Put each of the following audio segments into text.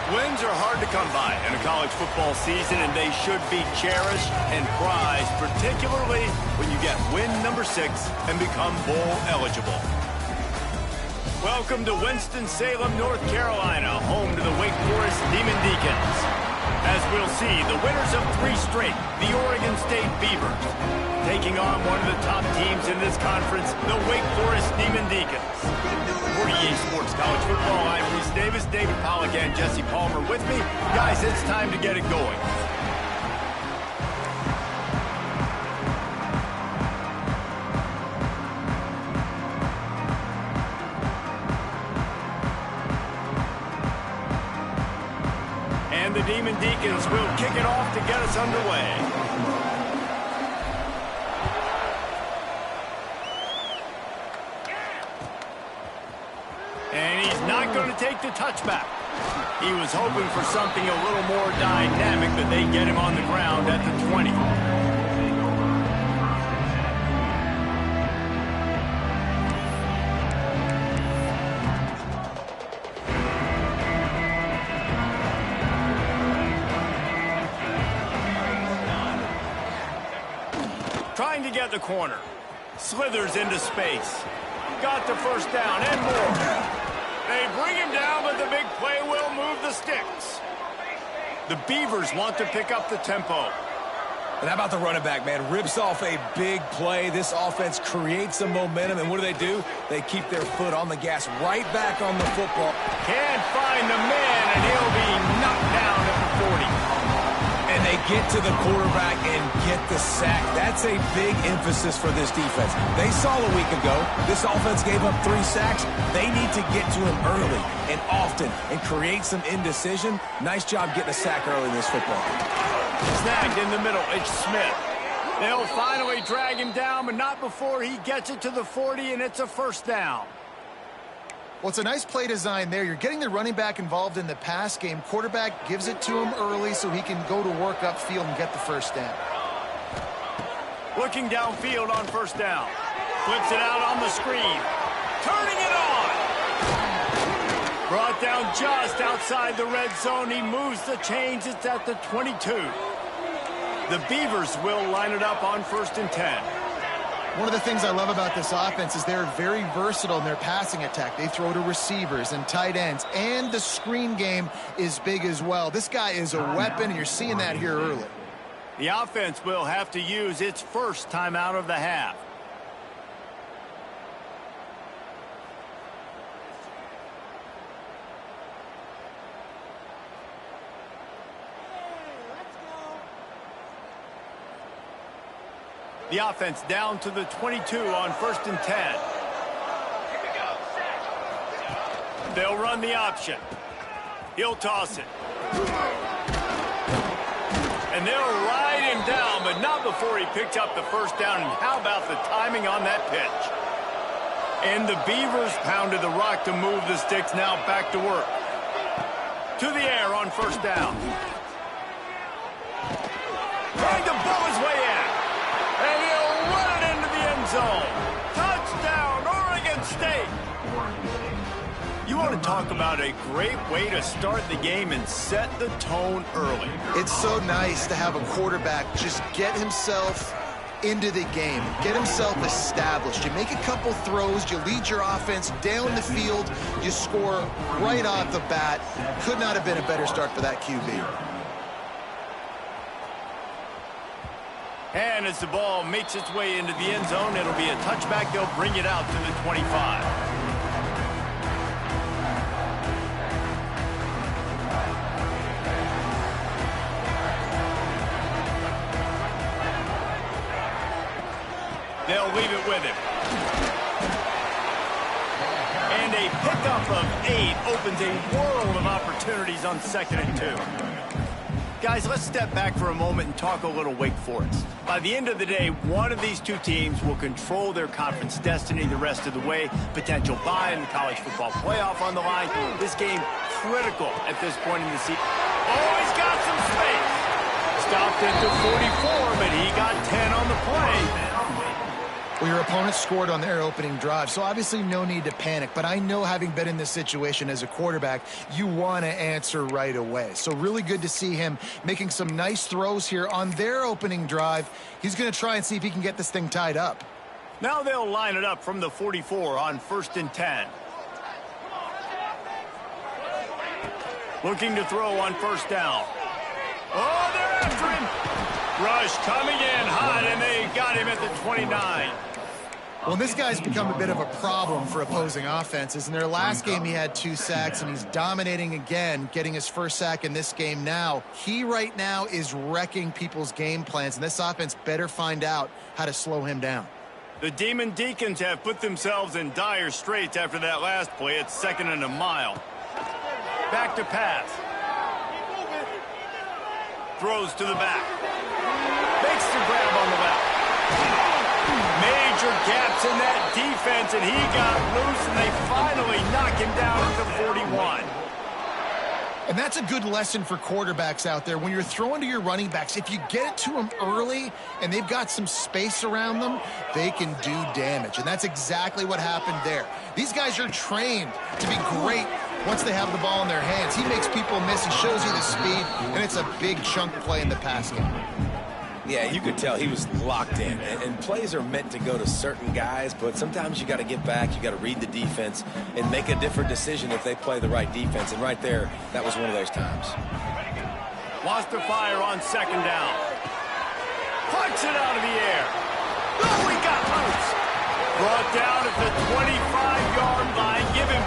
Wins are hard to come by in a college football season, and they should be cherished and prized, particularly when you get win number 6 and become bowl eligible. Welcome to Winston-Salem, North Carolina, home to the Wake Forest Demon Deacons. As we'll see, the winners of 3 straight, the Oregon State Beavers, taking on one of the top teams in this conference, the Wake Forest Demon Deacons. For EA Sports College Football, I'm Reese Davis, David Pollack, and Jesse Palmer with me. Guys, it's time to get it going. And the Demon Deacons will kick it off to get us underway. And he's not going to take the touchback. He was hoping for something a little more dynamic, but they get him on the ground at the 20. Trying to get the corner. Slithers into space. Got the first down and more. They bring him down, but the big play will move the sticks. The Beavers want to pick up the tempo. And how about the running back, man? Rips off a big play. This offense creates some momentum, and what do? They keep their foot on the gas, right back on the football. Can't find the man, and he'll be knocked down at the 40. And they get to the quarterback and get the sack. That's a big emphasis for this defense. They saw a week ago, this offense gave up 3 sacks. They need to get to him early and often and create some indecision. Nice job getting a sack early in this football. Snagged in the middle, it's Smith. They'll finally drag him down, but not before he gets it to the 40, and it's a first down. Well, it's a nice play design there. You're getting the running back involved in the pass game. Quarterback gives it to him early so he can go to work upfield and get the first down. Looking downfield on first down. Flips it out on the screen. Turning it on. Brought down just outside the red zone. He moves the chains. It's at the 22. The Beavers will line it up on 1st and 10. One of the things I love about this offense is they're very versatile in their passing attack. They throw to receivers and tight ends, and the screen game is big as well. This guy is a weapon, and you're seeing that here early. The offense will have to use its first timeout of the half. The offense down to the 22 on 1st and 10. They'll run the option. He'll toss it. And they'll ride him down, but not before he picked up the first down. And how about the timing on that pitch? And the Beavers pounded the rock to move the sticks. Now back to work. To the air on first down. Trying to blow his way in. And he'll run it into the end zone. Touchdown, Oregon State. You want to talk about a great way to start the game and set the tone early. It's so nice to have a quarterback just get himself into the game, get himself established. You make a couple throws, you lead your offense down the field, you score right off the bat. Could not have been a better start for that QB. And as the ball makes its way into the end zone, it'll be a touchback. They'll bring it out to the 25. They'll leave it with him. And a pickup of 8 opens a world of opportunities on 2nd and 2. Guys, let's step back for a moment and talk a little Wake Forest. By the end of the day, one of these two teams will control their conference destiny the rest of the way. Potential bye in the college football playoff on the line. This game critical at this point in the season. Oh, he's got some space. Stopped at the 44, but he got 10 on the play. Well, your opponent scored on their opening drive, so obviously no need to panic. But I know, having been in this situation as a quarterback, you want to answer right away. So really good to see him making some nice throws here on their opening drive. He's going to try and see if he can get this thing tied up. Now they'll line it up from the 44 on 1st and 10. Looking to throw on 1st down. Oh, they're after him. Rush coming in hot, and they got him at the 29. Well, this guy's become a bit of a problem for opposing offenses. In their last game, he had 2 sacks, and he's dominating again, getting his first sack in this game now. He right now is wrecking people's game plans, and this offense better find out how to slow him down. The Demon Deacons have put themselves in dire straits after that last play. It's 2nd and a mile. Back to pass. Throws to the back. Makes the grab on the back. Major gaps in that defense, and he got loose, and they finally knock him down at the 41. And that's a good lesson for quarterbacks out there. When you're throwing to your running backs, if you get it to them early and they've got some space around them, they can do damage. And that's exactly what happened there. These guys are trained to be great once they have the ball in their hands. He makes people miss. He shows you the speed, and it's a big chunk play in the pass game. Yeah, you could tell he was locked in. And plays are meant to go to certain guys, but sometimes you got to get back, you got to read the defense, and make a different decision if they play the right defense. And right there, that was one of those times. Wants to fire on 2nd down. Punts it out of the air. Oh, he got loose. Brought down at the 25-yard line. Give him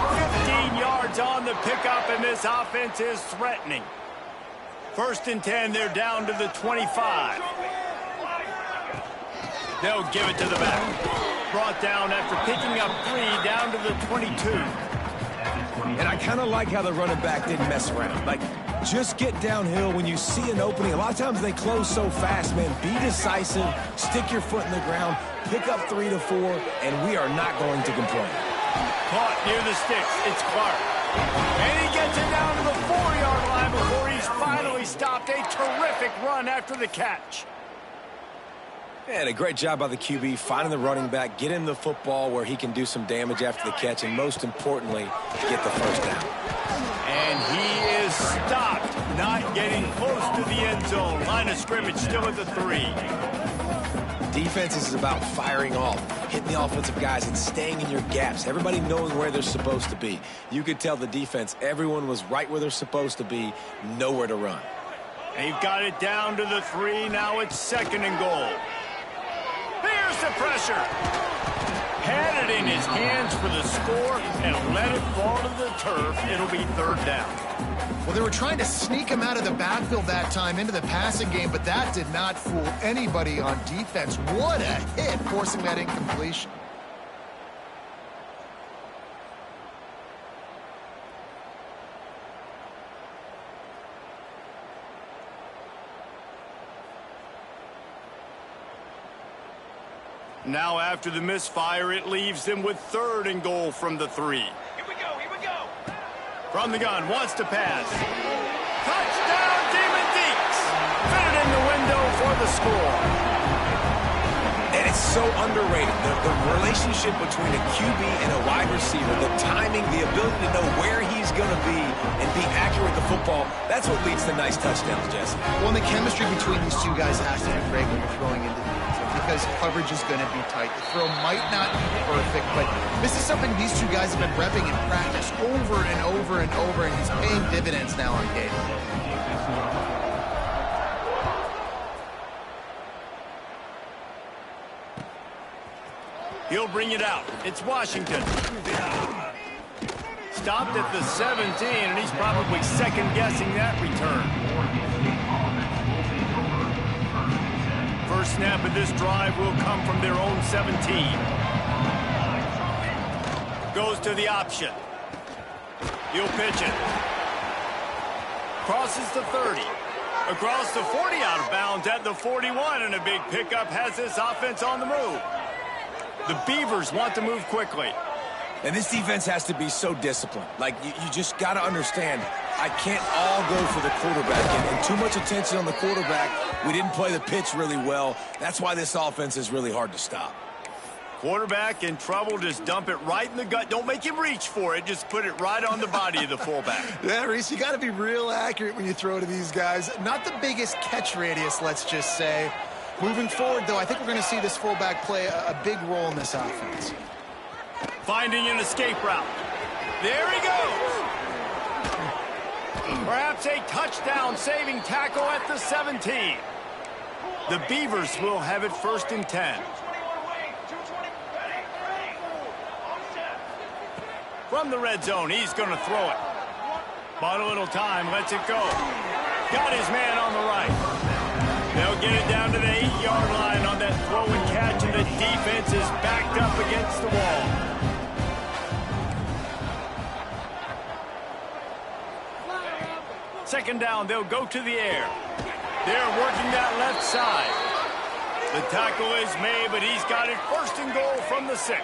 15 yards on the pickup, and this offense is threatening. 1st and 10, they're down to the 25. They'll give it to the back. Brought down after picking up 3 down to the 22. And I kind of like how the running back didn't mess around. Like, just get downhill when you see an opening. A lot of times they close so fast, man. Be decisive, stick your foot in the ground, pick up 3 to 4, and we are not going to complain. Caught near the sticks. It's Clark. And he gets it down to the 4-yard line before he's finally stopped. A terrific run after the catch. And a great job by the QB, finding the running back, get him the football where he can do some damage after the catch, and most importantly, get the 1st down. And he is stopped, not getting close to the end zone. Line of scrimmage still at the 3. Defense is about firing off, hitting the offensive guys, and staying in your gaps. Everybody knowing where they're supposed to be. You could tell the defense, everyone was right where they're supposed to be, nowhere to run. They've got it down to the 3. Now it's 2nd and goal. Here's the pressure. Had it in his hands for the score and let it fall to the turf. It'll be 3rd down. Well, they were trying to sneak him out of the backfield that time into the passing game, but that did not fool anybody on defense. What a hit, forcing that incompletion. Now after the misfire, it leaves them with 3rd and goal from the 3. Here we go. From the gun, wants to pass. Touchdown, Demon Deeks! Fit it in the window for the score. And It's so underrated. The relationship between a QB and a wide receiver, the timing, the ability to know where he's going to be and be accurate with the football, that's what leads to nice touchdowns, Jesse. Well, and the chemistry between these two guys has to be great when you're throwing into the end zone because coverage is going to be tight. The throw might not be perfect, but this is something these two guys have been repping in practice over and over and over, and he's paying dividends now on game. He'll bring it out. It's Washington. Stopped at the 17, and he's probably second-guessing that return. First snap of this drive will come from their own 17. Goes to the option. He'll pitch it. Crosses the 30. Across the 40, out of bounds at the 41, and a big pickup has this offense on the move. The Beavers want to move quickly. And this defense has to be so disciplined. Like, you just got to understand, I can't all go for the quarterback. And too much attention on the quarterback. We didn't play the pitch really well. That's why this offense is really hard to stop. Quarterback in trouble, just dump it right in the gut. Don't make him reach for it. Just put it right on the body of the fullback. Yeah, Reese, you got to be real accurate when you throw to these guys. Not the biggest catch radius, let's just say. Moving forward, though, I think we're going to see this fullback play a big role in this offense. Finding an escape route. There he goes. Perhaps a touchdown-saving tackle at the 17. The Beavers will have it 1st and 10. From the red zone, he's going to throw it. Bought a little time, lets it go. Got his man on the right. They'll get it down to the 8-yard line on that throw and catch, and the defense is backed up against the wall. Second down, they'll go to the air. They're working that left side. The tackle is made, but he's got it 1st and goal from the 6.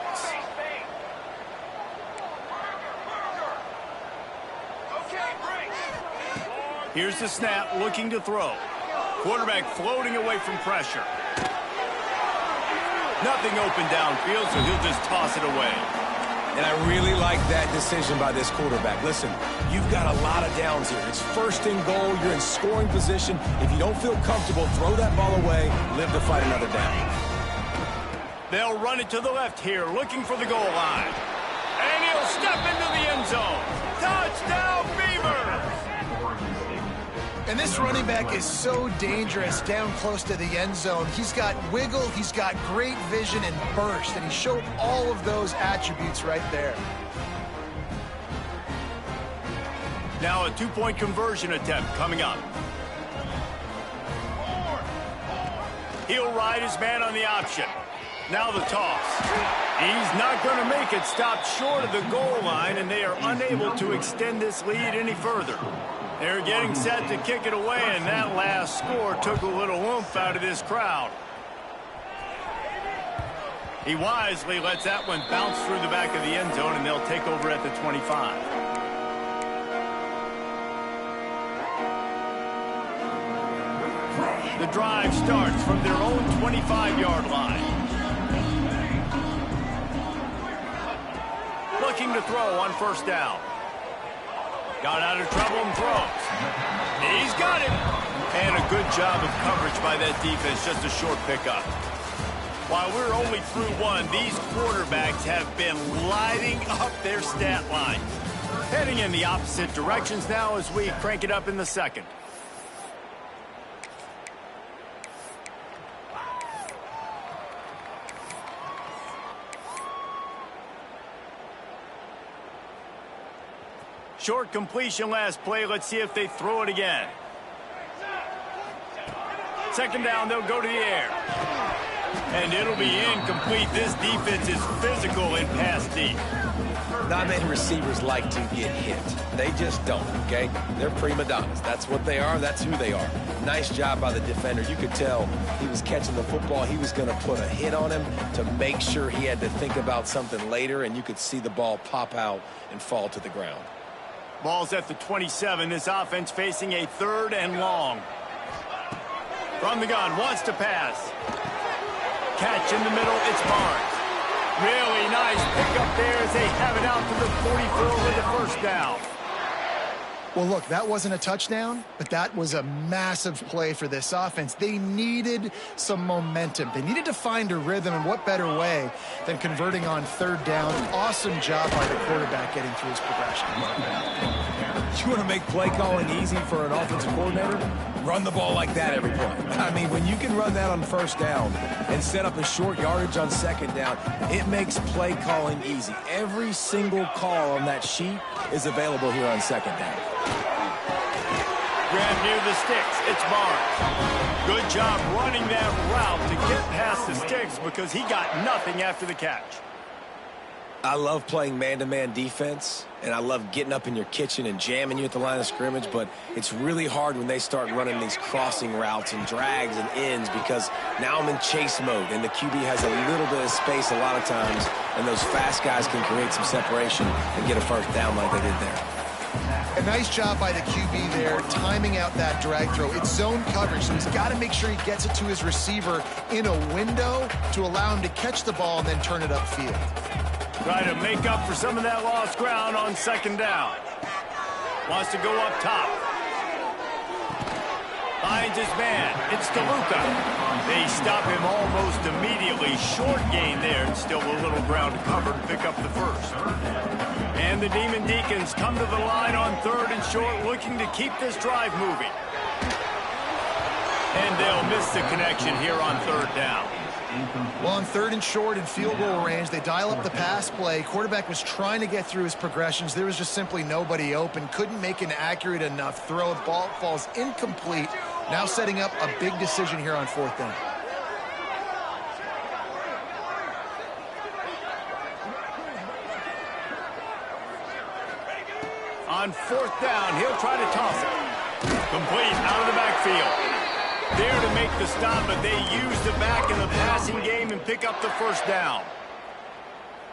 Here's the snap, looking to throw. Quarterback floating away from pressure. Nothing open downfield, so he'll just toss it away. And I really like that decision by this quarterback. Listen, you've got a lot of downs here. It's 1st and goal. You're in scoring position. If you don't feel comfortable, throw that ball away. Live to fight another down. They'll run it to the left here, looking for the goal line. And he'll step into the end zone. Touchdown, Beavers! And this running back is so dangerous down close to the end zone. He's got wiggle, he's got great vision and burst, and he showed all of those attributes right there. Now a 2-point conversion attempt coming up. He'll ride his man on the option. Now the toss. He's not going to make it. Stopped short of the goal line, and they are unable to extend this lead any further. They're getting set to kick it away, and that last score took a little oomph out of this crowd. He wisely lets that one bounce through the back of the end zone, and they'll take over at the 25. The drive starts from their own 25-yard line. Looking to throw on 1st down. Got out of trouble and throws. He's got it. And a good job of coverage by that defense. Just a short pickup. While we're only through one, these quarterbacks have been lighting up their stat line. Heading in the opposite directions now as we crank it up in the 2nd. Short completion last play. Let's see if they throw it again. 2nd down, they'll go to the air. And it'll be incomplete. This defense is physical in pass deep. Not many receivers like to get hit. They just don't, okay? They're prima donnas. That's what they are. That's who they are. Nice job by the defender. You could tell he was catching the football. He was going to put a hit on him to make sure he had to think about something later, and you could see the ball pop out and fall to the ground. Ball's at the 27. This offense facing a 3rd and long. From the gun, wants to pass. catch in the middle. It's Barnes. Really nice pickup there as they have it out to the 44 with the first down. Well, look, that wasn't a touchdown, but that was a massive play for this offense. They needed some momentum. They needed to find a rhythm, and what better way than converting on third down. Awesome job by the quarterback getting through his progression. You want to make play calling easy for an offensive coordinator? Run the ball like that every play. I mean, when you can run that on first down and set up a short yardage on second down, it makes play calling easy. Every single call on that sheet is available here on second down. Grab near the sticks. It's Barnes. Good job running that route to get past the sticks because he got nothing after the catch. I love playing man-to-man defense, and I love getting up in your kitchen and jamming you at the line of scrimmage, but it's really hard when they start running these crossing routes and drags and ends because now I'm in chase mode, and the QB has a little bit of space a lot of times, and those fast guys can create some separation and get a first down like they did there. A nice job by the QB there, timing out that drag throw. It's zone coverage, so he's got to make sure he gets it to his receiver in a window to allow him to catch the ball and then turn it upfield. Try to make up for some of that lost ground on second down. Wants to go up top. Finds his man. It's DeLuca. They stop him almost immediately. Short gain there, and still a little ground to cover to pick up the first. And the Demon Deacons come to the line on third and short, looking to keep this drive moving. And they'll miss the connection here on third down. Well, on third and short in field goal range, they dial up the pass play. Quarterback was trying to get through his progressions. There was just simply nobody open. Couldn't make an accurate enough throw. The ball falls incomplete. Now setting up a big decision here on fourth down. On fourth down, he'll try to toss it. Complete out of the backfield. There to make the stop, but they use the back in the passing game and pick up the first down.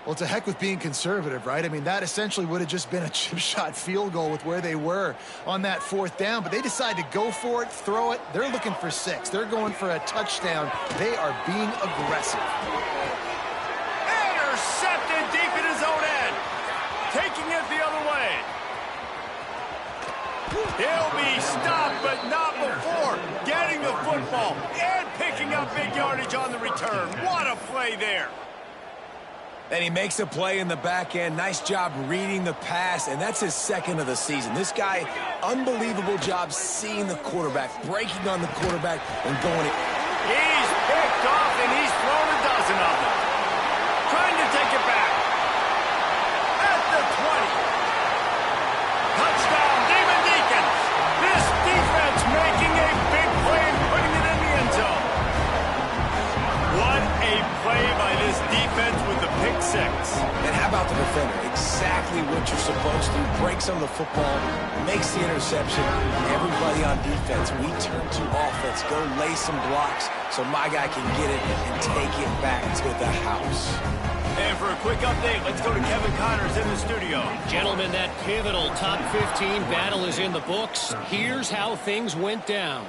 Well, to heck with being conservative, right? I mean, that essentially would have just been a chip shot field goal with where they were on that fourth down, but they decide to go for it, throw it. They're looking for 6. They're going for a touchdown. They are being aggressive. Intercepted deep in his own end. Taking it the other way. He'll be stopped, but not before getting the football and picking up big yardage on the return. What a play there. And he makes a play in the back end. Nice job reading the pass, and that's his second of the season. This guy, unbelievable job seeing the quarterback, breaking on the quarterback, and going it. He's picked off, and he's thrown a dozen of them. Trying to take it back. At the 20. Touchdown, Demon Deacons. This defense making a big play and putting it in the end zone. What a play by this defense with the pick 6. And how about the defender? Exactly what you're supposed to. Breaks on the football, makes the interception. Everybody on defense, we turn to offense. Go lay some blocks so my guy can get it and take it back to the house. And for a quick update, let's go to Kevin Connors in the studio. Gentlemen, that pivotal top 15 battle is in the books. Here's how things went down.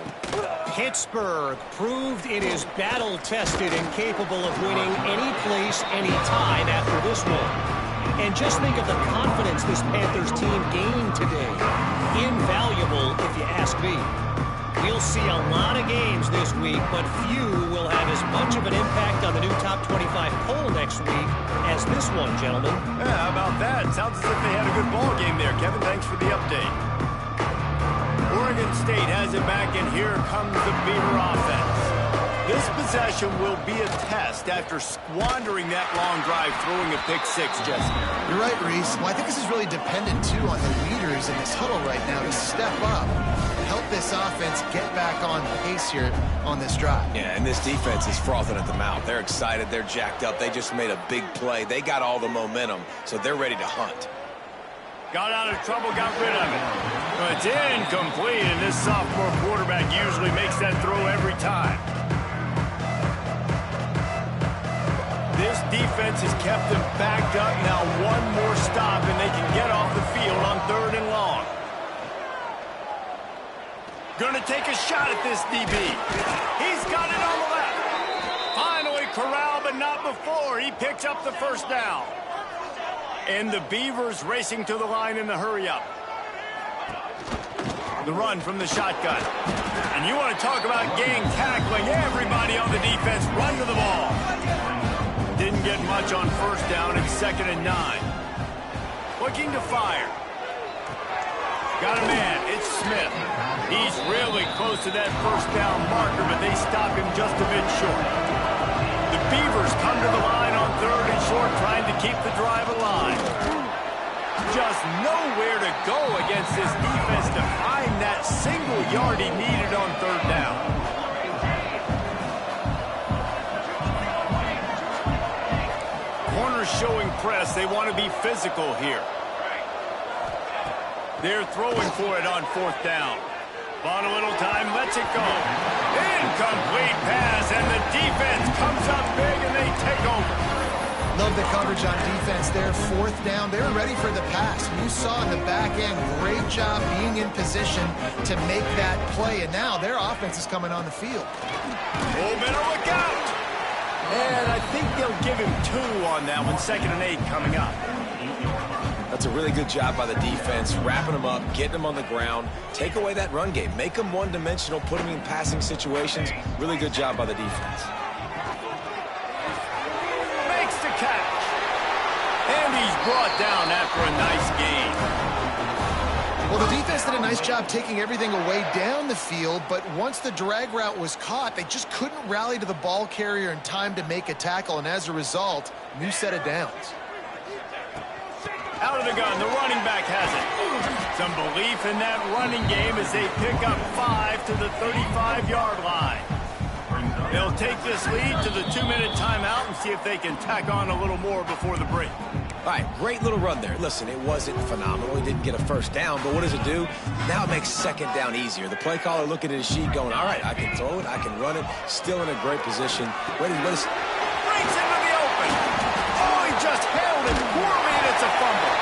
Pittsburgh proved it is battle-tested and capable of winning any place, any time after this one. And just think of the confidence this Panthers team gained today. Invaluable, if you ask me. We'll see a lot of games this week, but few will have as much of an impact on the new top 25 poll next week as this one, gentlemen. Yeah, how about that? Sounds as if they had a good ball game there. Kevin, thanks for the update. Oregon State has it back, and here comes the Beaver offense. This possession will be a test after squandering that long drive, throwing a pick 6, Jesse. You're right, Reese. Well, I think this is really dependent, too, on the leaders in this huddle right now to step up, help this offense get back on pace here on this drive. Yeah, and this defense is frothing at the mouth. They're excited. They're jacked up. They just made a big play. They got all the momentum, so they're ready to hunt. Got out of trouble, got rid of it. But it's incomplete, and this sophomore quarterback usually makes that throw every time. This defense has kept them backed up. Now one more stop, and they can get off the field on third and long. Gonna take a shot at this DB. He's got it on the left. Finally corral, but not before. He picks up the first down. And the Beavers racing to the line in the hurry-up. The run from the shotgun. And you want to talk about gang tackling. Everybody on the defense run to the ball. Didn't get much on first down. It's 2nd and 9. Looking to fire. Got a man. It's Smith. He's really close to that first down marker, but they stop him just a bit short. The Beavers come to the line on 3rd and short, trying to keep the drive alive. Just nowhere to go against this defense to find that single yard he needed on 3rd down. Corners showing press. They want to be physical here. They're throwing for it on 4th down. On a little time, lets it go. Incomplete pass, and the defense comes up big, and they take over. Love the coverage on defense there. 4th down. They were ready for the pass. You saw in the back end, great job being in position to make that play. And now their offense is coming on the field. Oh, better look out. And I think they'll give him 2 on that one. 2nd and 8 coming up. That's a really good job by the defense, wrapping them up, getting them on the ground, take away that run game, make them one-dimensional, put them in passing situations. Really good job by the defense. Makes the catch. And he's brought down after a nice gain. Well, the defense did a nice job taking everything away down the field, but once the drag route was caught, they just couldn't rally to the ball carrier in time to make a tackle, and as a result, new set of downs. Out of the gun, the running back has it. Some belief in that running game as they pick up 5 to the 35-yard line. They'll take this lead to the 2-minute timeout and see if they can tack on a little more before the break. All right, great little run there. Listen, it wasn't phenomenal. He didn't get a first down, but what does it do? Now it makes 2nd down easier. The play caller looking at his sheet going, all right, I can throw it, I can run it, still in a great position. Breaks into the open. Oh, he just held it poorly, and it's a fumble.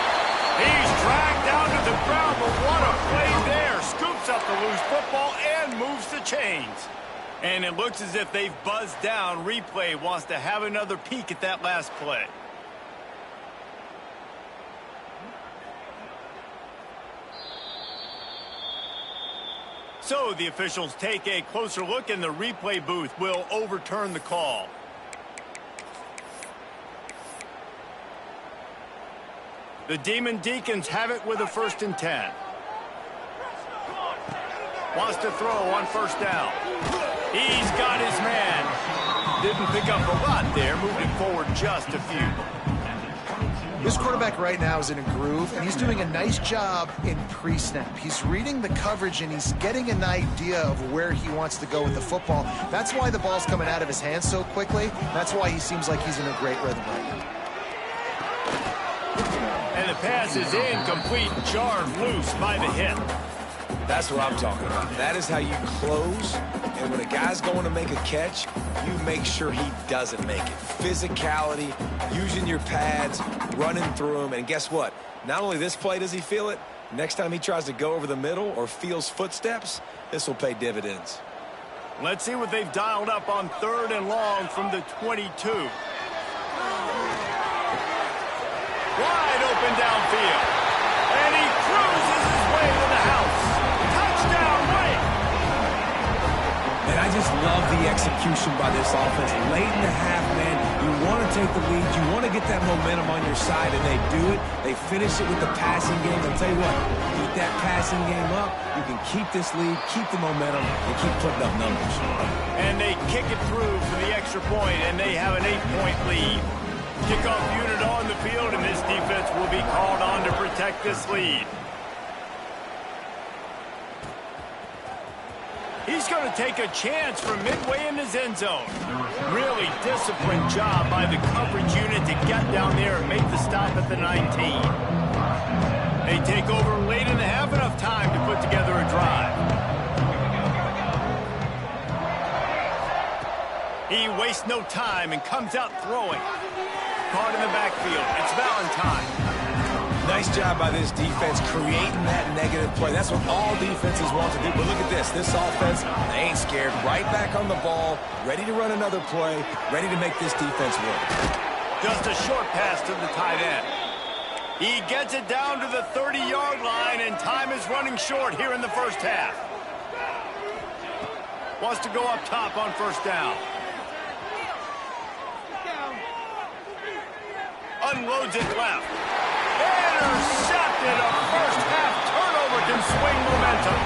He's dragged down to the ground, but what a play there. Scoops up the loose football and moves the chains. And it looks as if they've buzzed down. Replay wants to have another peek at that last play. So the officials take a closer look, and the replay booth will overturn the call. The Demon Deacons have it with a 1st and 10. Wants to throw on 1st down. He's got his man. Didn't pick up a lot there, moved it forward just a few. This quarterback right now is in a groove, and he's doing a nice job in pre-snap. He's reading the coverage, and he's getting an idea of where he wants to go with the football. That's why the ball's coming out of his hands so quickly. That's why he seems like he's in a great rhythm right now. And the pass is incomplete, jarred loose by the hip. That's what I'm talking about. That is how you close, and when a guy's going to make a catch, you make sure he doesn't make it. Physicality, using your pads, running through them, and guess what? Not only this play does he feel it, next time he tries to go over the middle or feels footsteps, this will pay dividends. Let's see what they've dialed up on 3rd and long from the 22. Wide open downfield. And he cruises his way to the house. Touchdown, Wake! And I just love the execution by this offense. Late in the half, man, you want to take the lead. You want to get that momentum on your side, and they do it. They finish it with the passing game. I'll tell you what, keep that passing game up. You can keep this lead, keep the momentum, and keep putting up numbers. And they kick it through for the extra point, and they have an 8-point lead. Kickoff unit on the field, and this defense will be called on to protect this lead. He's going to take a chance from midway in his end zone. Really disciplined job by the coverage unit to get down there and make the stop at the 19. They take over late in the half, enough time to put together a drive. He wastes no time and comes out throwing. Caught in the backfield. It's Valentine. Nice job by this defense creating that negative play. That's what all defenses want to do. But look at this. This offense, they ain't scared. Right back on the ball, ready to run another play, ready to make this defense work. Just a short pass to the tight end. He gets it down to the 30-yard line, and time is running short here in the first half. Wants to go up top on first down. Unloads it left. Intercepted. A first-half turnover can swing momentum.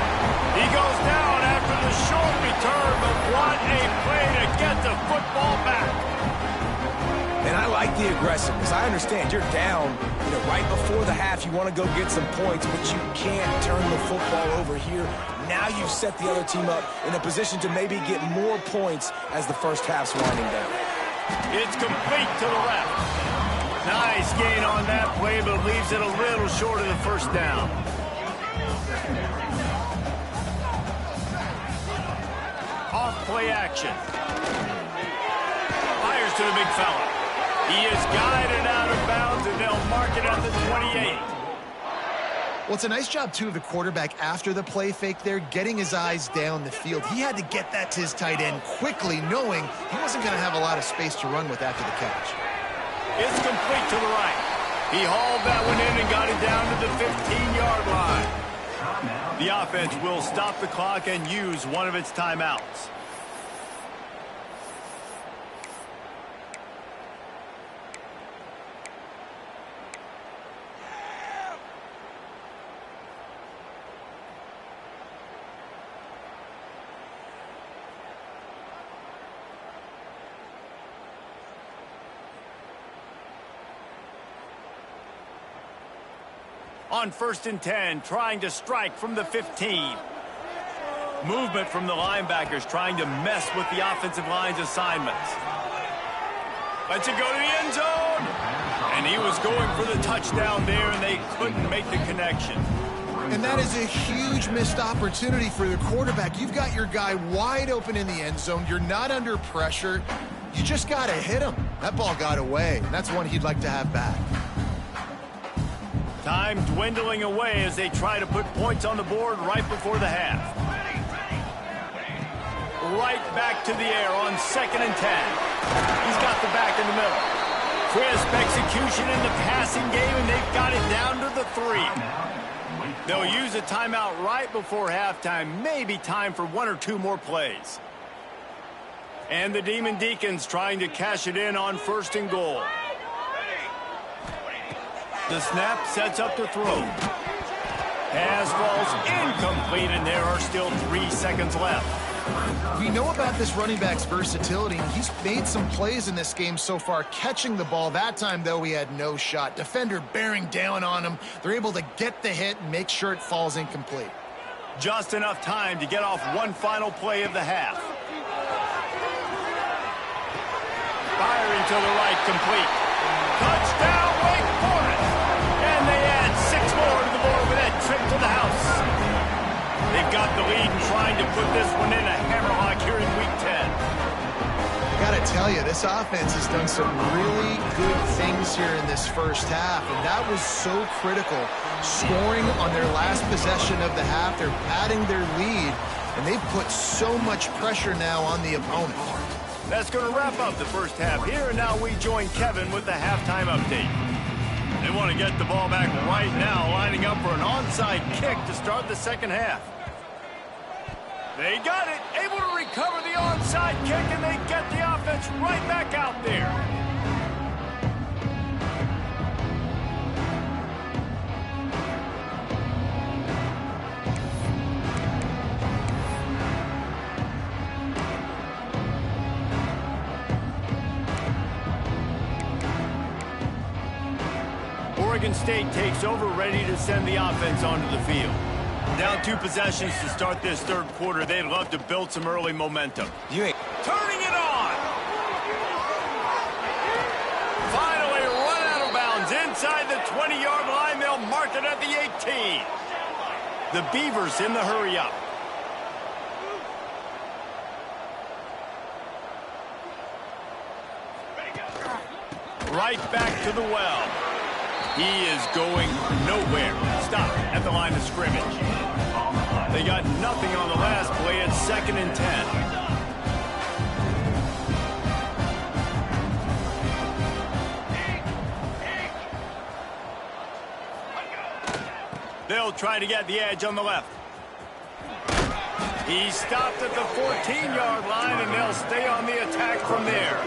He goes down after the short return, but what a play to get the football back. And I like the aggressiveness. I understand you're down, right before the half. You want to go get some points, but you can't turn the football over here. Now you've set the other team up in a position to maybe get more points as the first half's winding down. It's complete to the left. Nice gain on that play, but leaves it a little short of the first down. Off play action. Fires to the big fella. He is guided out of bounds, and they'll mark it at the 28. Well, it's a nice job, too, of the quarterback after the play fake there, getting his eyes down the field. He had to get that to his tight end quickly, knowing he wasn't going to have a lot of space to run with after the catch. It's complete to the right. He hauled that one in and got it down to the 15-yard line. The offense will stop the clock and use one of its timeouts. On 1st and 10, trying to strike from the 15. Movement from the linebackers trying to mess with the offensive line's assignments. Lets it go to the end zone. And he was going for the touchdown there, and they couldn't make the connection. And that is a huge missed opportunity for the quarterback. You've got your guy wide open in the end zone. You're not under pressure. You just got to hit him. That ball got away, and that's one he'd like to have back. Time dwindling away as they try to put points on the board right before the half. Right back to the air on 2nd and 10. He's got the back in the middle. Crisp execution in the passing game, and they've got it down to the 3. They'll use a timeout right before halftime. Maybe time for 1 or 2 more plays. And the Demon Deacons trying to cash it in on 1st and goal. The snap sets up the throw. Pass falls incomplete, and there are still 3 seconds left. We know about this running back's versatility. He's made some plays in this game so far, catching the ball. That time, though, he had no shot. Defender bearing down on him. They're able to get the hit and make sure it falls incomplete. Just enough time to get off one final play of the half. Firing to the right, complete. Touchdown, Wake Forest! And they add 6 more to the board with that trip to the house. They've got the lead and trying to put this one in a hammerlock here in Week 10. Got to tell you, this offense has done some really good things here in this first half, and that was so critical. Scoring on their last possession of the half, they're padding their lead, and they've put so much pressure now on the opponent. That's going to wrap up the first half here, and now we join Kevin with the halftime update. They want to get the ball back right now, lining up for an onside kick to start the second half. They got it, able to recover the onside kick, and they get the offense right back out there. Oregon State takes over, ready to send the offense onto the field. Down 2 possessions to start this third quarter. They'd love to build some early momentum. You ain't turning it on. Finally run out of bounds inside the 20-yard line. They'll mark it at the 18. The Beavers in the hurry up. Right back to the well. He is going nowhere. Stop at the line of scrimmage. They got nothing on the last play. It's 2nd and 10. They'll try to get the edge on the left. He stopped at the 14-yard line, and they'll stay on the attack from there.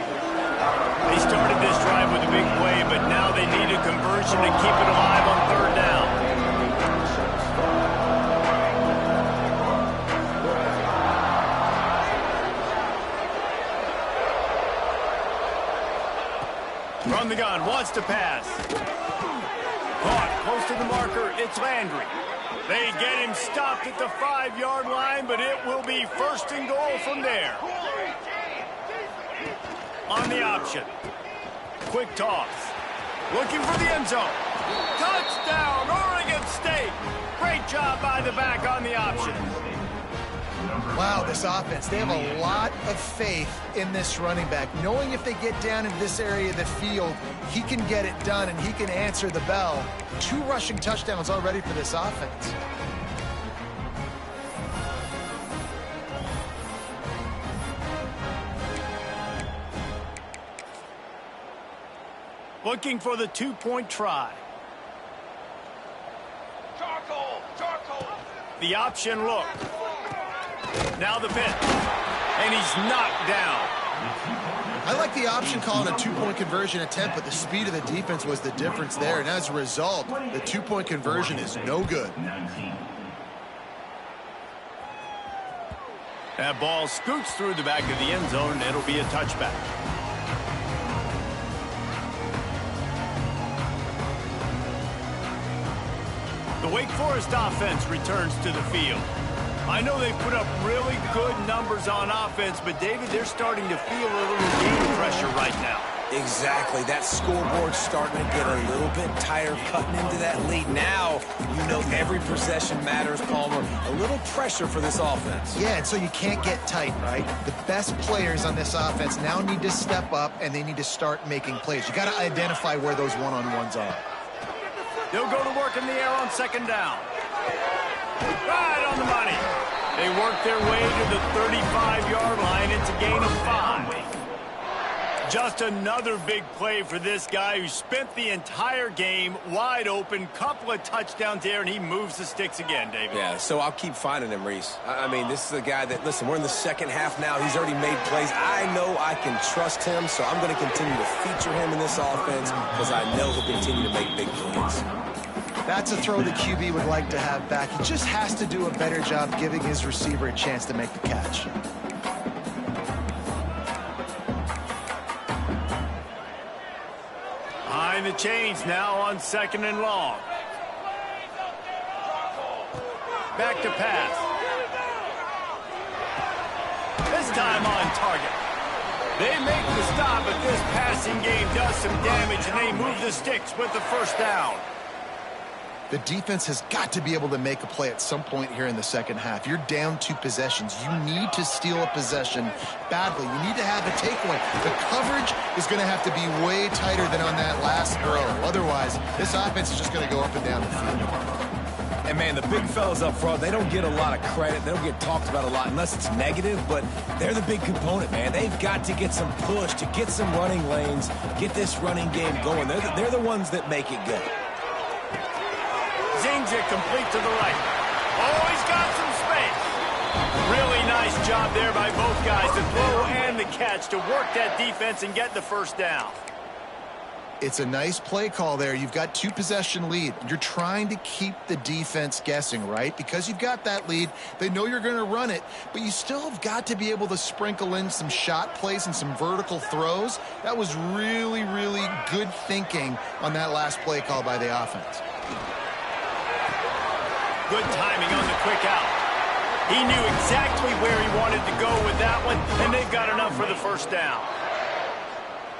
They started this drive with a big play, but now they need a conversion to keep it alive on 3rd down. From the gun, wants to pass. Caught close to the marker, it's Landry. They get him stopped at the 5-yard line, but it will be 1st and goal from there. On the option. Quick toss. Looking for the end zone. Touchdown, Oregon State. Great job by the back on the option. Wow, this offense, they have a lot of faith in this running back, knowing if they get down into this area of the field, he can get it done and he can answer the bell. 2 rushing touchdowns already for this offense. Looking for the 2-point try. Charcoal. The option look. Now the pitch. And he's knocked down. I like the option call on a 2-point conversion attempt, but the speed of the defense was the difference there. And as a result, the 2-point conversion is no good. That ball scoots through the back of the end zone, and it'll be a touchback. The Wake Forest offense returns to the field. I know they put up really good numbers on offense, but, David, they're starting to feel a little game pressure right now. Exactly. That scoreboard's starting to get a little bit tired cutting into that lead. Now, you know every possession matters, Palmer. A little pressure for this offense. Yeah, and so you can't get tight, right? The best players on this offense now need to step up, and they need to start making plays. You got to identify where those one-on-ones are. They'll go to work in the air on 2nd down. Right on the money. They work their way to the 35-yard line. It's a gain of 5. Just another big play for this guy who spent the entire game wide open. Couple of touchdowns there, and he moves the sticks again, David. Yeah, so I'll keep finding him, Reese. I mean, this is a guy that, listen, we're in the second half now. He's already made plays. I know I can trust him, so I'm going to continue to feature him in this offense because I know he'll continue to make big plays. That's a throw the QB would like to have back. He just has to do a better job giving his receiver a chance to make the catch. Behind the chains now on 2nd and long. Back to pass. This time on target. They make the stop, but this passing game does some damage, and they move the sticks with the 1st down. The defense has got to be able to make a play at some point here in the second half. You're down 2 possessions. You need to steal a possession badly. You need to have a takeaway. The coverage is going to have to be way tighter than on that last throw. Otherwise, this offense is just going to go up and down the field. And, man, the big fellas up front, they don't get a lot of credit. They don't get talked about a lot unless it's negative, but they're the big component, man. They've got to get some push, to get some running lanes, get this running game going. They're the ones that make it go. Zings it complete to the right. Oh, he's got some space. Really nice job there by both guys, the throw and the catch, to work that defense and get the 1st down. It's a nice play call there. You've got 2 possession lead. You're trying to keep the defense guessing, right? Because you've got that lead. They know you're going to run it, but you still have got to be able to sprinkle in some shot plays and some vertical throws. That was really, really good thinking on that last play call by the offense. Good timing on the quick out. He knew exactly where he wanted to go with that one, and they've got enough for the 1st down.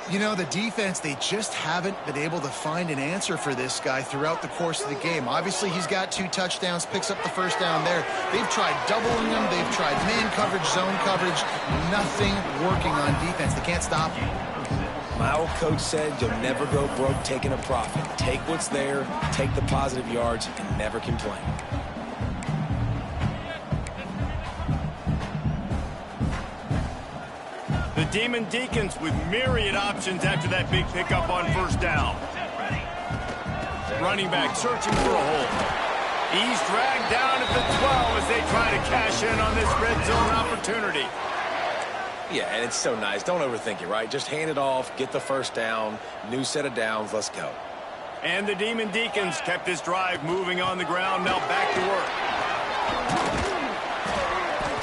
You know, the defense, they just haven't been able to find an answer for this guy throughout the course of the game. Obviously, he's got 2 touchdowns, picks up the 1st down there. They've tried doubling him. They've tried man coverage, zone coverage. Nothing working on defense. They can't stop him. My old coach said you'll never go broke taking a profit. Take what's there, take the positive yards, and never complain. The Demon Deacons with myriad options after that big pickup on first down. Running back searching for a hole. He's dragged down at the 12 as they try to cash in on this red zone opportunity. Yeah, and it's so nice. Don't overthink it, right? Just hand it off, get the first down, new set of downs, let's go. And the Demon Deacons kept this drive moving on the ground, now back to work.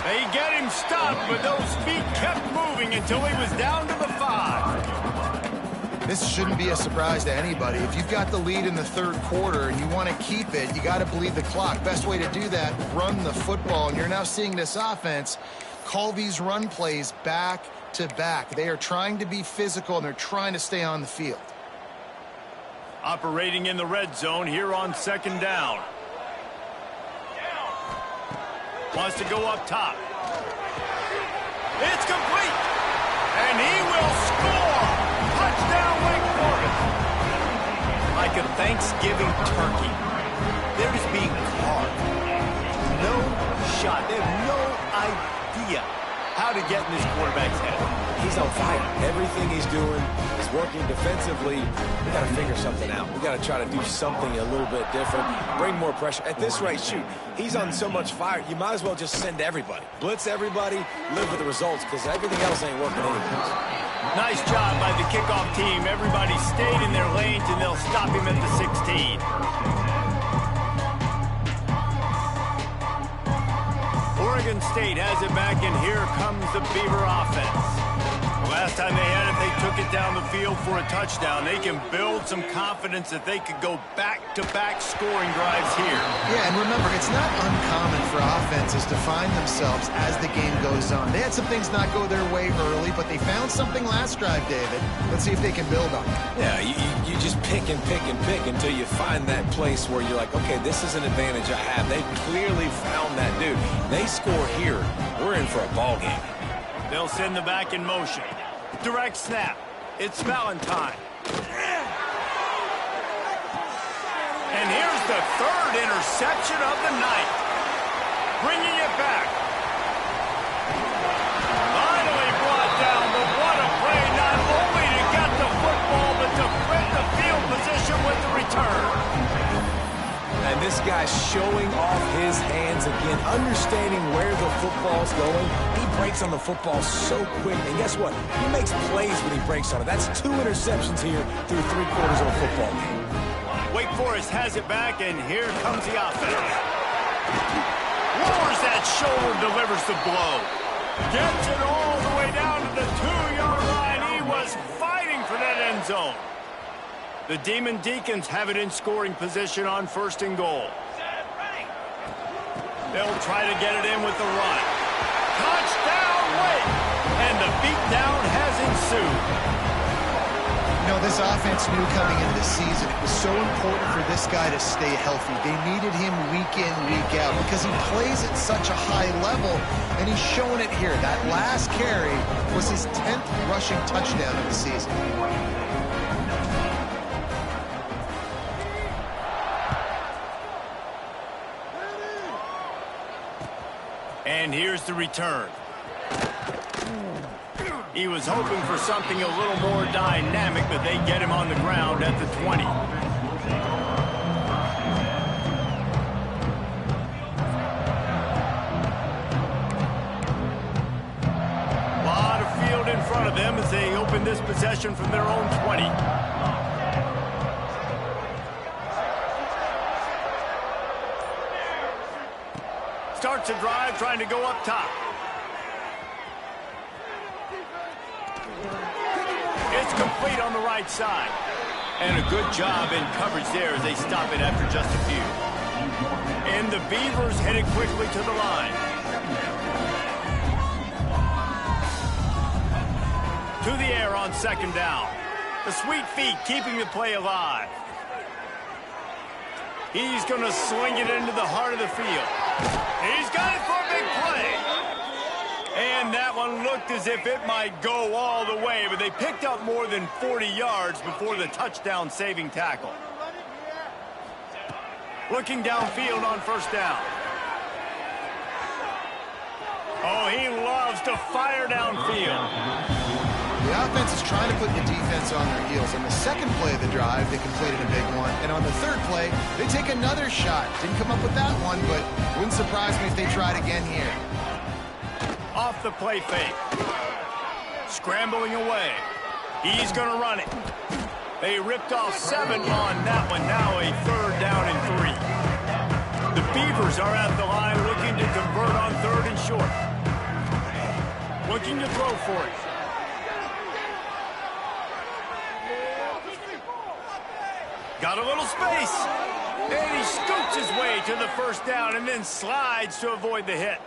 They get him stopped, but those feet kept moving until he was down to the 5. This shouldn't be a surprise to anybody. If you've got the lead in the third quarter and you want to keep it, you got to bleed the clock. Best way to do that, run the football. And you're now seeing this offense call these run plays back to back. They are trying to be physical, and they're trying to stay on the field. Operating in the red zone here on second down. Wants to go up top. It's complete. And he will score. Touchdown, Wake Forest. Like a Thanksgiving turkey, they're just being carved. No shot. They have no idea how to get in this quarterback's head. He's on fire. Everything he's doing is working defensively. We got to figure something out. We got to try to do something a little bit different, bring more pressure. At this rate, shoot, he's on so much fire, you might as well just send everybody. Blitz everybody, live with the results, because everything else ain't working anyways. Nice job by the kickoff team. Everybody stayed in their lanes, and they'll stop him at the 16. Oregon State has it back, and here comes the Beaver offense. Last time they had it, they took it down the field for a touchdown. They can build some confidence that they could go back-to-back scoring drives here. Yeah, and remember, it's not uncommon for offenses to find themselves as the game goes on. They had some things not go their way early, but they found something last drive, David. Let's see if they can build on it. Yeah, you just pick and pick and pick until you find that place where you're like, okay, this is an advantage I have. They clearly found that dude. They score here, we're in for a ball game. They'll send the back in motion. Direct snap. It's Valentine. And here's the third interception of the night. Bringing it back. Finally brought down, but what a play. Not only to get the football, but to print the field position with the return. And this guy's showing off his hands again, understanding where the football's going. He breaks on the football so quick. And guess what? He makes plays when he breaks on it. That's 2 interceptions here through 3 quarters of a football game. Wake Forest has it back, and here comes the offense. Lowers that shoulder, delivers the blow. Gets it all the way down to the 2-yard line. He was fighting for that end zone. The Demon Deacons have it in scoring position on first and goal. They'll try to get it in with the run. Touchdown, Wake! And the beatdown has ensued. You know, this offense knew coming into the season it was so important for this guy to stay healthy. They needed him week in, week out because he plays at such a high level, and he's showing it here. That last carry was his 10th rushing touchdown of the season. And here's the return. He was hoping for something a little more dynamic, but they get him on the ground at the 20. A lot of field in front of them as they open this possession from their own 20. Starts a drive trying to go up top. It's complete on the right side. And a good job in coverage there as they stop it after just a few. And the Beavers headed quickly to the line. To the air on second down. The sweet feet keeping the play alive. He's going to swing it into the heart of the field. He's got it for a big play. And that one one looked as if it might go all the way, but they picked up more than 40 yards before the touchdown-saving tackle. Looking downfield on first down. Oh, he loves to fire downfield. The offense is trying to put the defense on their heels. On the second play of the drive, they completed a big one. And on the third play, they take another shot. Didn't come up with that one, but wouldn't surprise me if they tried again here. Off the play fake. Scrambling away. He's going to run it. They ripped off 7 on that one. Now a 3rd down and 3. The Beavers are at the line looking to convert on 3rd and short. Looking to throw for it. Got a little space. And he scoots his way to the first down and then slides to avoid the hit.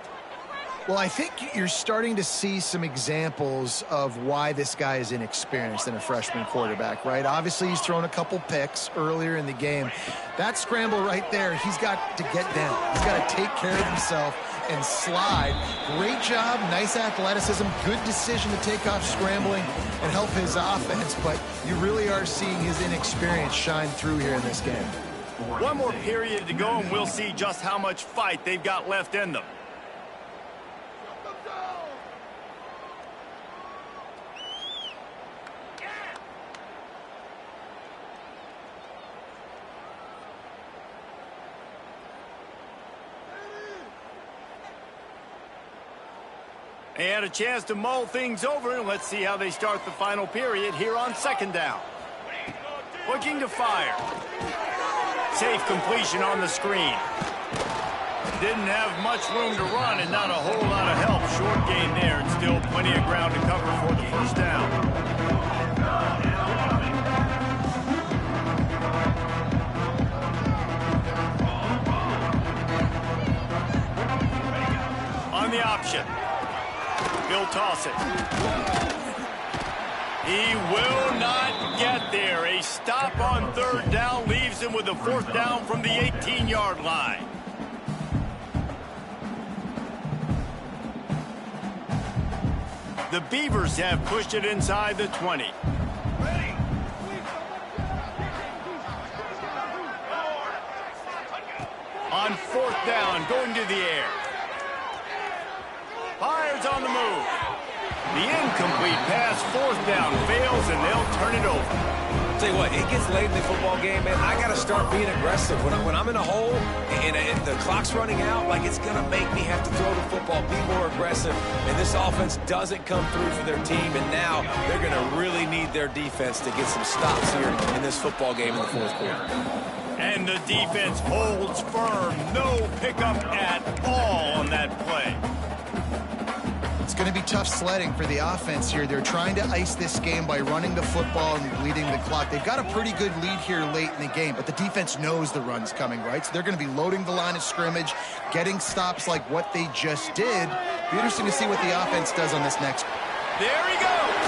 Well, I think you're starting to see some examples of why this guy is inexperienced in a freshman quarterback, right? Obviously, he's thrown a couple picks earlier in the game. That scramble right there, he's got to get down. He's got to take care of himself and slide. Great job, nice athleticism, good decision to take off scrambling and help his offense, but you really are seeing his inexperience shine through here in this game. One more period to go, and we'll see just how much fight they've got left in them. And a chance to mull things over, and let's see how they start the final period here on 2nd down. Looking to fire. Safe completion on the screen. Didn't have much room to run and not a whole lot of help. Short gain there and still plenty of ground to cover for the first down. On the option. He'll toss it. He will not get there. A stop on 3rd down leaves him with a 4th down from the 18-yard line. The Beavers have pushed it inside the 20. On 4th down, going to the air. Fires on the move. The incomplete pass, 4th down, fails, and they'll turn it over. Tell you what, it gets late in the football game, man. I got to start being aggressive. When I'm in a hole and the clock's running out, like it's going to make me have to throw the football, be more aggressive. And this offense doesn't come through for their team, and now they're going to really need their defense to get some stops here in this football game in the 4th quarter. And the defense holds firm. No pickup at all on that play. It's going to be tough sledding for the offense here. They're trying to ice this game by running the football and bleeding the clock. They've got a pretty good lead here late in the game, but the defense knows the run's coming, right? So they're going to be loading the line of scrimmage, getting stops like what they just did. Be interesting to see what the offense does on this next. There he goes.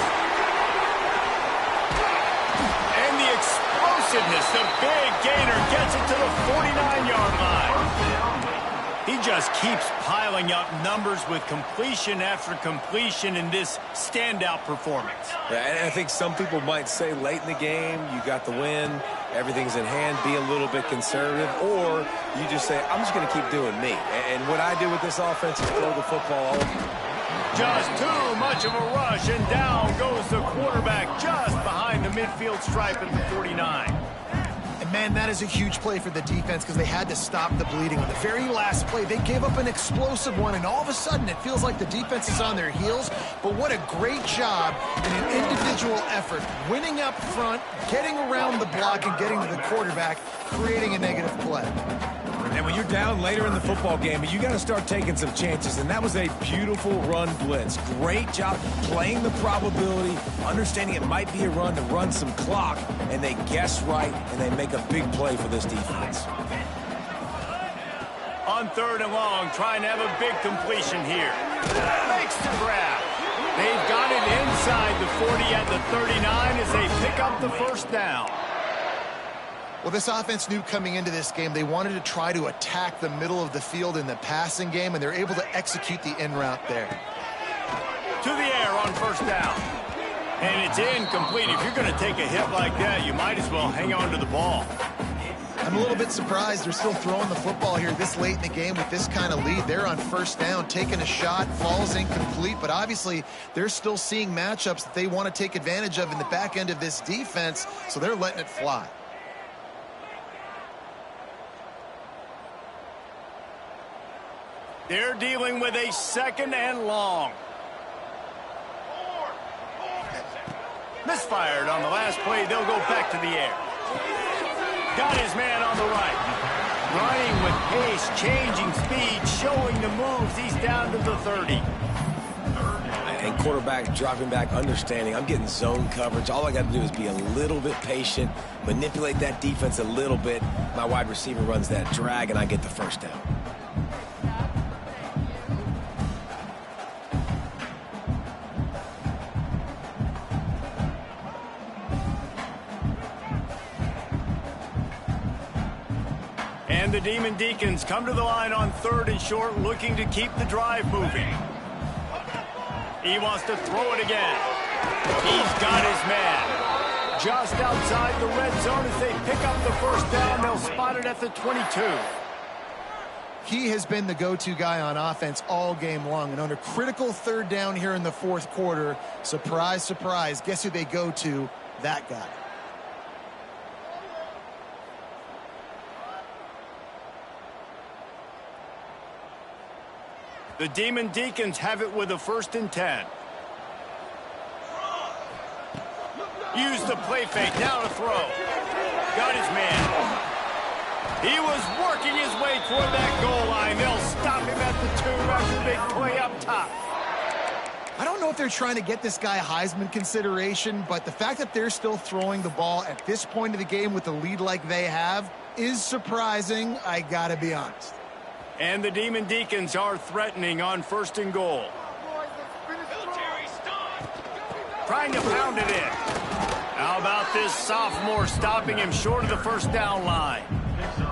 And the explosiveness, the big gainer gets it to the 49-yard line. He just keeps piling up numbers with completion after completion in this standout performance. Yeah, and I think some people might say late in the game, you got the win, everything's in hand, be a little bit conservative, or you just say, I'm just going to keep doing me. And what I do with this offense is throw the football over. Just too much of a rush, and down goes the quarterback just behind the midfield stripe at the 49. Man, that is a huge play for the defense because they had to stop the bleeding. On the very last play, they gave up an explosive one, and all of a sudden it feels like the defense is on their heels. But what a great job in an individual effort, winning up front, getting around the block, and getting to the quarterback, creating a negative play. And when you're down later in the football game, you got to start taking some chances. And that was a beautiful run blitz. Great job playing the probability, understanding it might be a run to run some clock, and they guess right, and they make a big play for this defense. On 3rd and long, trying to have a big completion here. Makes the grab. They've got it inside the 40 at the 39 as they pick up the first down. Well, this offense knew coming into this game they wanted to try to attack the middle of the field in the passing game, and they're able to execute the in route there. to the air on first down. And it's incomplete. If you're going to take a hit like that, you might as well hang on to the ball. I'm a little bit surprised they're still throwing the football here this late in the game with this kind of lead. They're on first down, taking a shot, falls incomplete, but obviously they're still seeing matchups that they want to take advantage of in the back end of this defense, so they're letting it fly. They're dealing with a second and long. Misfired on the last play. They'll go back to the air. Got his man on the right. Running with pace, changing speed, showing the moves. He's down to the 30. And quarterback dropping back, understanding I'm getting zone coverage. All I got to do is be a little bit patient, manipulate that defense a little bit. My wide receiver runs that drag, and I get the first down. And the Demon Deacons come to the line on 3rd and short, looking to keep the drive moving. He wants to throw it again. He's got his man. Just outside the red zone as they pick up the first down. They'll spot it at the 22. He has been the go-to guy on offense all game long. And on a critical 3rd down here in the 4th quarter, surprise, surprise, guess who they go to? That guy. The Demon Deacons have it with a 1st and 10. Use the play fake, now to throw. Got his man. He was working his way toward that goal line. They'll stop him at the 2 after the big play up top. I don't know if they're trying to get this guy Heisman consideration, but the fact that they're still throwing the ball at this point of the game with a lead like they have is surprising, I gotta be honest. And the Demon Deacons are threatening on 1st and goal. Trying to pound it in. How about this sophomore stopping him short of the 1st down line?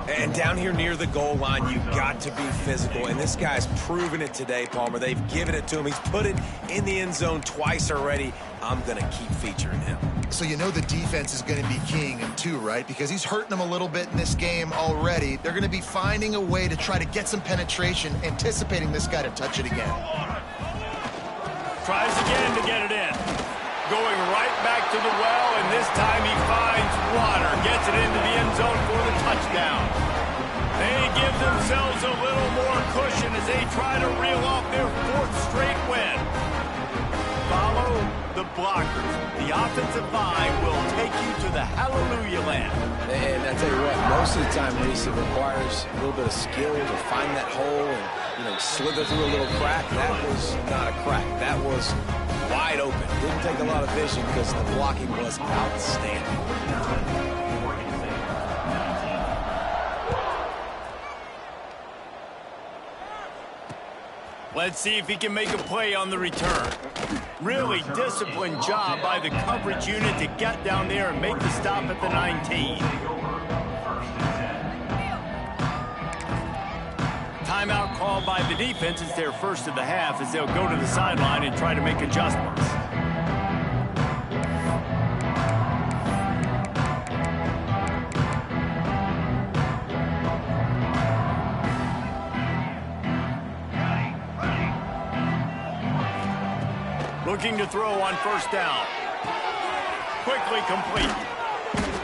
And down here near the goal line, you've got to be physical. And this guy's proven it today, Palmer. They've given it to him. He's put it in the end zone twice already. I'm going to keep featuring him. So you know the defense is going to be keying him too, right? Because he's hurting them a little bit in this game already. They're going to be finding a way to try to get some penetration, anticipating this guy to touch it again. Tries again to get it in. Going right back to the well, and this time he finds water. Gets it into the end zone for the touchdown. They give themselves a little more cushion as they try to reel off their 4th straight win. Follow the blockers. The offensive line will take you to the hallelujah land. And I tell you what, most of the time, Reese, it requires a little bit of skill to find that hole and, slither through a little crack. That was not a crack. That was wide open. Didn't take a lot of vision because the blocking was outstanding. Let's see if he can make a play on the return. Really disciplined job by the coverage unit to get down there and make the stop at the 19. Timeout called by the defense. It's their first of the half as they'll go to the sideline and try to make adjustments. Looking to throw on 1st down. Quickly complete.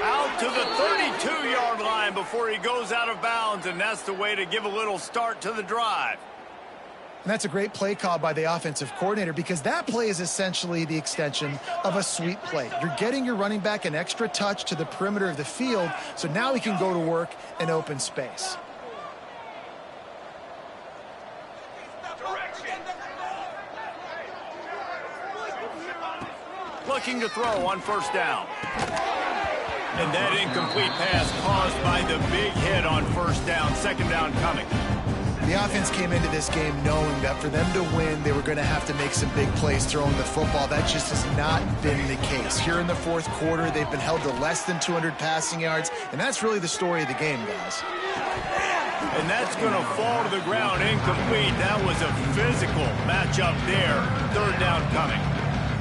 Out to the 32-yard line before he goes out of bounds, and that's the way to give a little start to the drive. And that's a great play call by the offensive coordinator because that play is essentially the extension of a sweep play. You're getting your running back an extra touch to the perimeter of the field, so now he can go to work in open space. Looking to throw on 1st down. And that incomplete pass caused by the big hit on 1st down. 2nd down coming. The offense came into this game knowing that for them to win, they were going to have to make some big plays throwing the football. That just has not been the case. Here in the 4th quarter, they've been held to less than 200 passing yards, and that's really the story of the game, guys. And that's going to fall to the ground incomplete. That was a physical matchup there. Third down coming.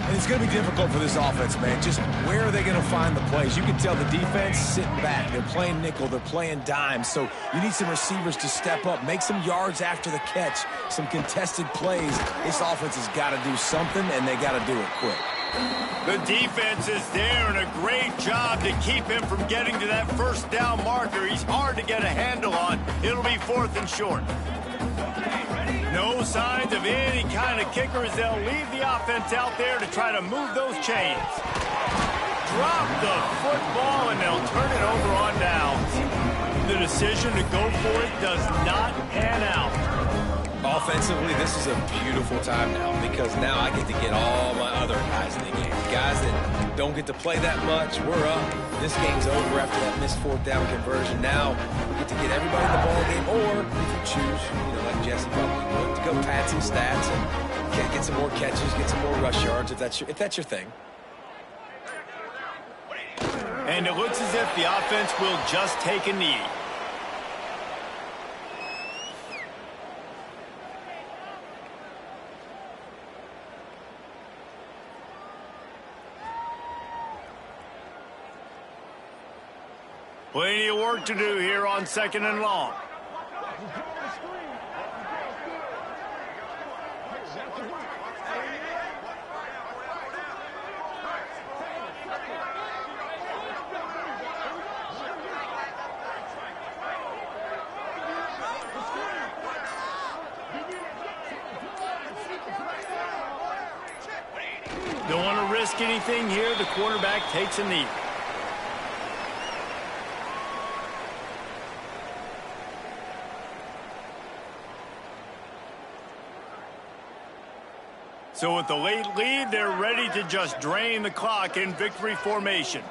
And it's going to be difficult for this offense, man. Just where are they going to find the plays? You can tell the defense sitting back. They're playing nickel. They're playing dime. So you need some receivers to step up, make some yards after the catch, some contested plays. This offense has got to do something, and they got to do it quick. The defense is there, and a great job to keep him from getting to that first down marker. He's hard to get a handle on. It'll be 4th and short. No signs of any kind of kickers. They'll leave the offense out there to try to move those chains. Drop the football, and they'll turn it over on downs. The decision to go for it does not pan out. Offensively, this is a beautiful time now because now I get to get all my other guys in the game. Guys that don't get to play that much, we're up. This game's over after that missed 4th down conversion. Now we get to get everybody in the ball game, or if you choose, like Jesse probably would, to go pad some stats and get some more catches, get some more rush yards if that's your thing. And it looks as if the offense will just take a knee. Plenty of work to do here on 2nd and long. Don't want to risk anything here. The quarterback takes a knee. So with the late lead, they're ready to just drain the clock in victory formation.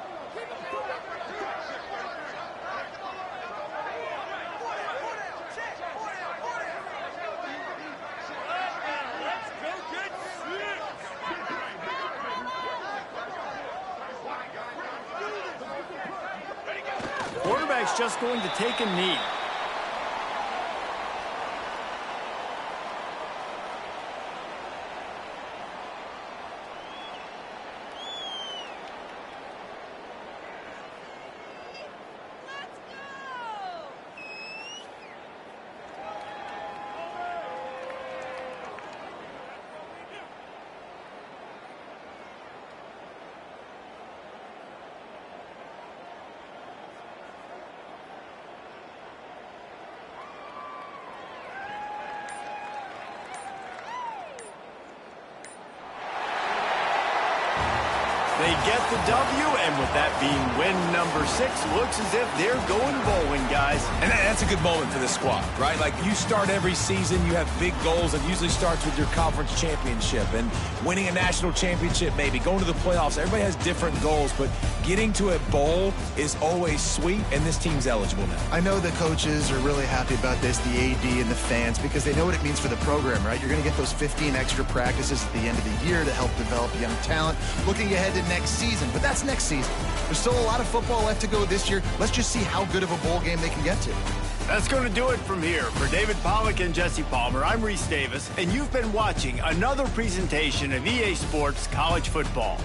Quarterback's just going to take a knee. They get the W, and with that being win number 6, looks as if they're going bowling, guys. And that's a good moment for this squad, right? Like, you start every season, you have big goals. It usually starts with your conference championship and winning a national championship, maybe going to the playoffs. Everybody has different goals, but getting to a bowl is always sweet, and this team's eligible now. I know the coaches are really happy about this, the AD and the fans, because they know what it means for the program, right? You're going to get those 15 extra practices at the end of the year to help develop young talent. Looking ahead to next season, but that's next season. There's still a lot of football left to go this year. Let's just see how good of a bowl game they can get to. That's going to do it from here. For David Pollack and Jesse Palmer, I'm Reese Davis, and you've been watching another presentation of EA Sports College Football.